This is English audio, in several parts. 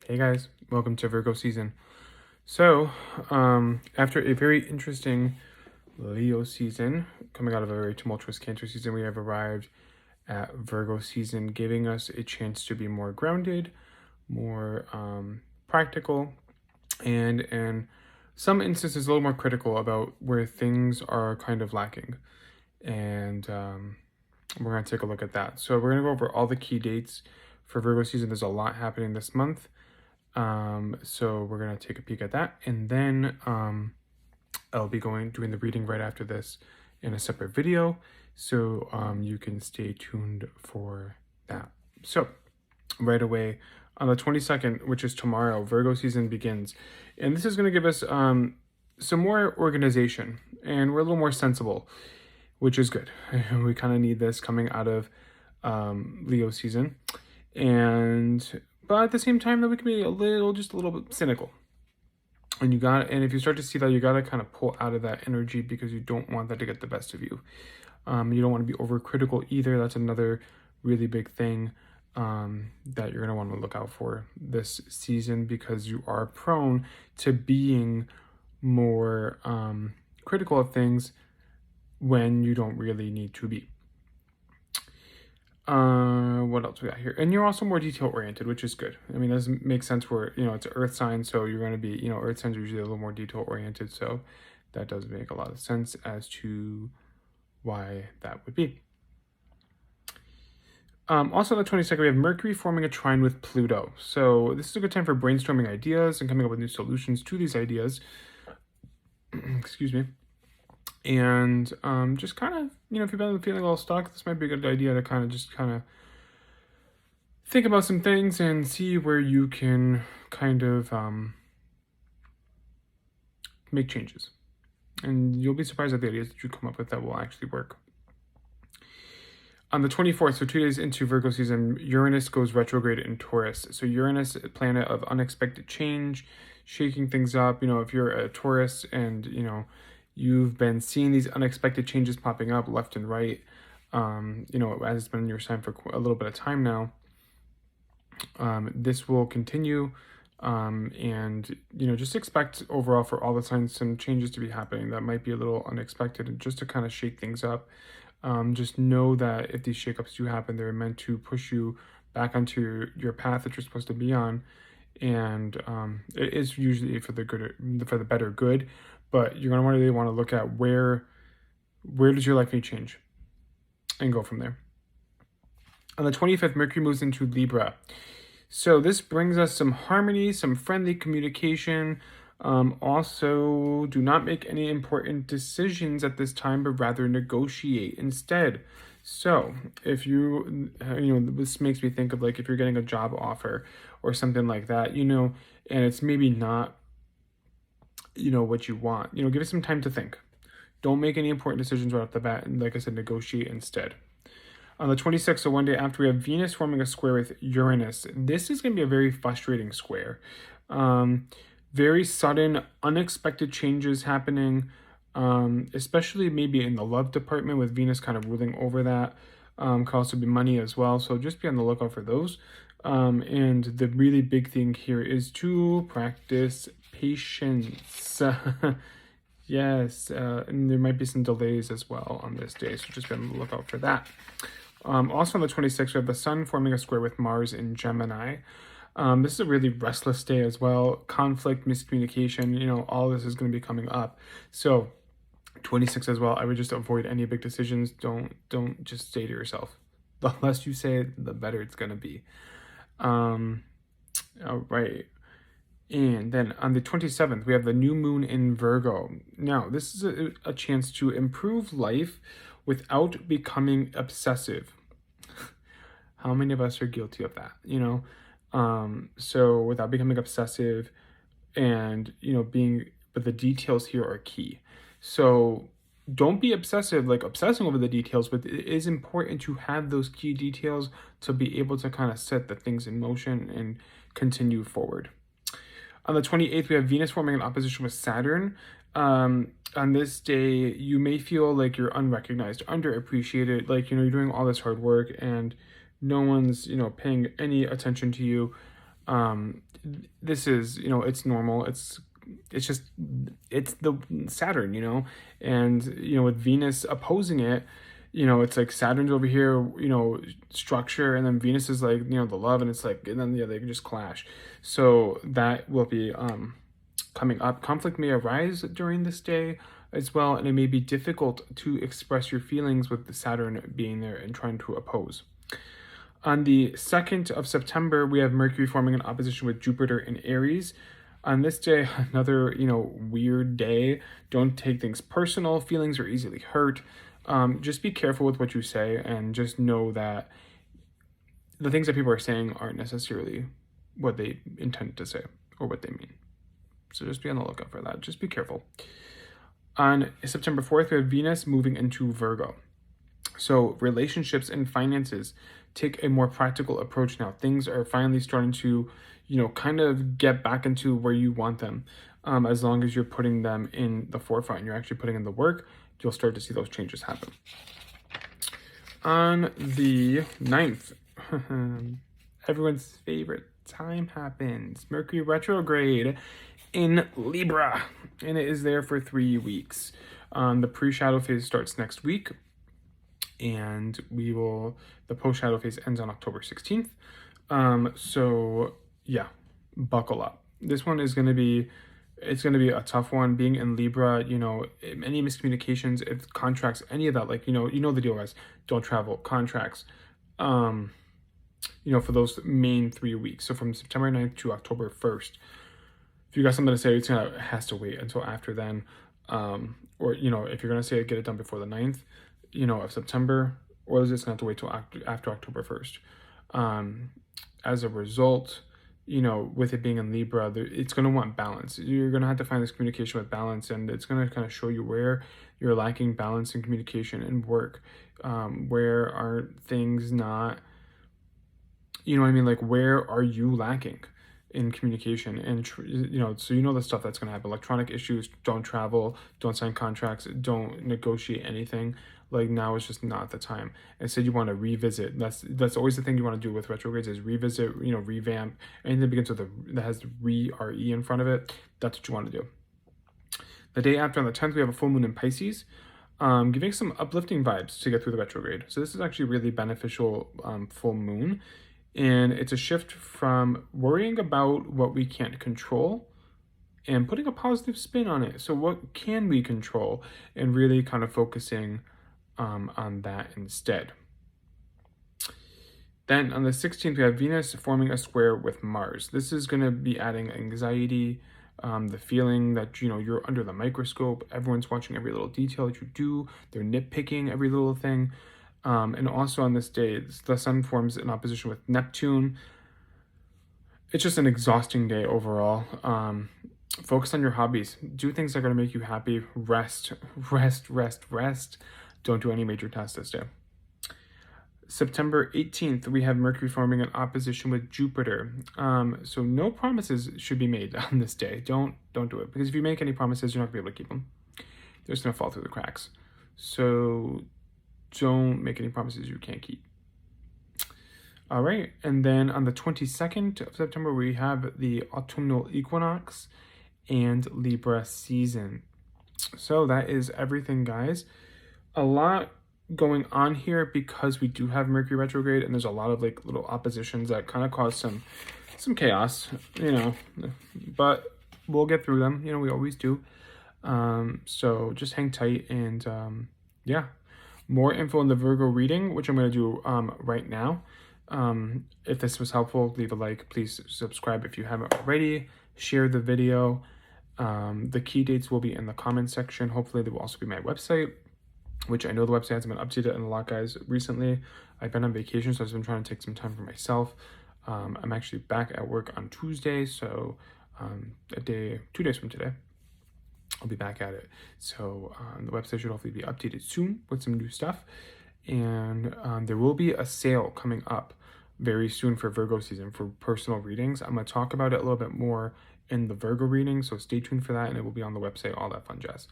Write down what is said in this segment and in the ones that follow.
Hey guys, welcome to Virgo season. So, after a very interesting Leo season, coming out of a very tumultuous Cancer season, we have arrived at Virgo season, giving us a chance to be more grounded, more practical, and in some instances, a little more critical about where things are kind of lacking. And we're going to take a look at that. So, we're going to go over all the key dates for Virgo season. There's a lot happening this month. So we're going to take a peek at that, and then I'll be doing the reading right after this in a separate video, so you can stay tuned for that. So right away on the 22nd, which is tomorrow, Virgo season begins, and this is going to give us some more organization, and we're a little more sensible, which is good. We kind of need this coming out of Leo season, but at the same time, though, we can be just a little bit cynical. And if you start to see that, you gotta kind of pull out of that energy because you don't want that to get the best of you. You don't want to be overcritical either. That's another really big thing that you're gonna want to look out for this season, because you are prone to being more critical of things when you don't really need to be. What else we got here? And you're also more detail oriented, which is good. I mean, that doesn't make sense where, it's an earth sign, so you're going to be, earth signs are usually a little more detail oriented, so that does make a lot of sense as to why that would be. Also on the 22nd, we have Mercury forming a trine with Pluto. So this is a good time for brainstorming ideas and coming up with new solutions to these ideas. Excuse me. And just kind of, if you've been feeling a little stuck, this might be a good idea to kind of think about some things and see where you can kind of make changes. And you'll be surprised at the ideas that you come up with that will actually work. On the 24th, so 2 days into Virgo season, Uranus goes retrograde in Taurus. So Uranus, a planet of unexpected change, shaking things up. If you're a Taurus and, you've been seeing these unexpected changes popping up left and right, as it's been in your sign for a little bit of time now. This will continue, and just expect overall for all the signs some changes to be happening that might be a little unexpected, and just to kind of shake things up. Just know that if these shakeups do happen, they're meant to push you back onto your path that you're supposed to be on, and it is usually for the better good. But you're going to really want to look at where does your life need change, and go from there. On the 25th, Mercury moves into Libra. So this brings us some harmony, some friendly communication. Also, do not make any important decisions at this time, but rather negotiate instead. So if this makes me think of, like, if you're getting a job offer or something like that, and it's maybe not what you want, give it some time to think. Don't make any important decisions right off the bat, and like I said, negotiate instead. On the 26th, so one day after, we have Venus forming a square with Uranus. This is going to be a very frustrating square. Very sudden, unexpected changes happening, especially maybe in the love department with Venus kind of ruling over that. Could also be money as well, so just be on the lookout for those. And the really big thing here is to practice patience. Yes, and there might be some delays as well on this day, so just be on the lookout for that. Also on the 26th, we have the Sun forming a square with Mars in Gemini. This is a really restless day as well. Conflict, miscommunication, all this is going to be coming up. So 26 as well, I would just avoid any big decisions. Don't just say to yourself. The less you say it, the better it's going to be. All right. And then on the 27th, we have the new moon in Virgo. Now, this is a chance to improve life without becoming obsessive. How many of us are guilty of that, So without becoming obsessive and, but the details here are key. So don't be obsessing over the details, but it is important to have those key details to be able to kind of set the things in motion and continue forward. On the 28th, we have Venus forming an opposition with Saturn. On this day, you may feel like you're unrecognized, underappreciated, you're doing all this hard work and no one's, paying any attention to you. This is, it's normal. It's just, it's the Saturn, and, with Venus opposing it, it's like Saturn's over here, structure, and then Venus is like, the love, and it's like, and then, yeah, they can just clash. So that will be coming up. Conflict may arise during this day as well, and it may be difficult to express your feelings with the Saturn being there and trying to oppose. On the 2nd of September, we have Mercury forming an opposition with Jupiter in Aries. On this day, another, weird day. Don't take things personal. Feelings are easily hurt. Just be careful with what you say, and just know that the things that people are saying aren't necessarily what they intend to say or what they mean. So just be on the lookout for that. Just be careful. On September 4th, we have Venus moving into Virgo. So relationships and finances take a more practical approach now. Things are finally starting to, kind of get back into where you want them. As long as you're putting them in the forefront and you're actually putting in the work, you'll start to see those changes happen. On the 9th, everyone's favorite time happens. Mercury Retrograde in Libra, and it is there for 3 weeks. The pre-shadow phase starts next week, and the post-shadow phase ends on October 16th. So yeah, buckle up. This one is going to be, it's going to be a tough one. Being in Libra, any miscommunications, if contracts, any of that, like, the deal, guys. Don't travel, contracts, for those main 3 weeks. So from September 9th to October 1st. If you got something to say, it has to wait until after then. Or, if you're going to say get it done before the 9th, of September, or is it going to have to wait till after October 1st? As a result, with it being in Libra, it's going to want balance. You're going to have to find this communication with balance, and it's going to kind of show you where you're lacking balance in communication and work. Where are things not, like, where are you lacking in communication? And so the stuff that's going to happen. Electronic issues, don't travel, don't sign contracts, don't negotiate anything. Like, now is just not the time. Instead, you want to revisit. That's always the thing you want to do with retrogrades, is revisit, revamp. Anything that begins with that has re in front of it, that's what you want to do. The day after, on the 10th, we have a full moon in Pisces, giving some uplifting vibes to get through the retrograde. So this is actually really beneficial full moon. And it's a shift from worrying about what we can't control and putting a positive spin on it. So what can we control, and really kind of focusing on that instead. Then on the 16th, we have Venus forming a square with Mars. This is going to be adding anxiety, the feeling that, you're under the microscope. Everyone's watching every little detail that you do. They're nitpicking every little thing. And also on this day, the sun forms in opposition with Neptune. It's just an exhausting day overall. Focus on your hobbies. Do things that are going to make you happy. Rest. Don't do any major tasks this day. September 18th, we have Mercury forming an opposition with Jupiter. So no promises should be made on this day. Don't do it, because if you make any promises, you're not going to be able to keep them. They're just going to fall through the cracks. So don't make any promises you can't keep. All right, and then on the 22nd of September, we have the Autumnal Equinox and Libra season. So that is everything, guys. A lot going on here because we do have Mercury retrograde, and there's a lot of like little oppositions that kind of cause some chaos, but we'll get through them. We always do. So just hang tight, and yeah. More info in the Virgo reading, which I'm going to do right now. If this was helpful, leave a like. Please subscribe if you haven't already. Share the video. The key dates will be in the comments section. Hopefully, there will also be my website, which I know the website hasn't been updated in a lot, guys, recently. I've been on vacation, so I've been trying to take some time for myself. I'm actually back at work on Tuesday, so 2 days from today, I'll be back at it. So the website should hopefully be updated soon with some new stuff. And there will be a sale coming up very soon for Virgo season for personal readings. I'm going to talk about it a little bit more in the Virgo reading, so stay tuned for that, and it will be on the website, all that fun jazz.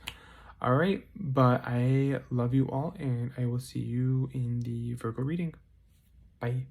All right, but I love you all, and I will see you in the Virgo reading. Bye.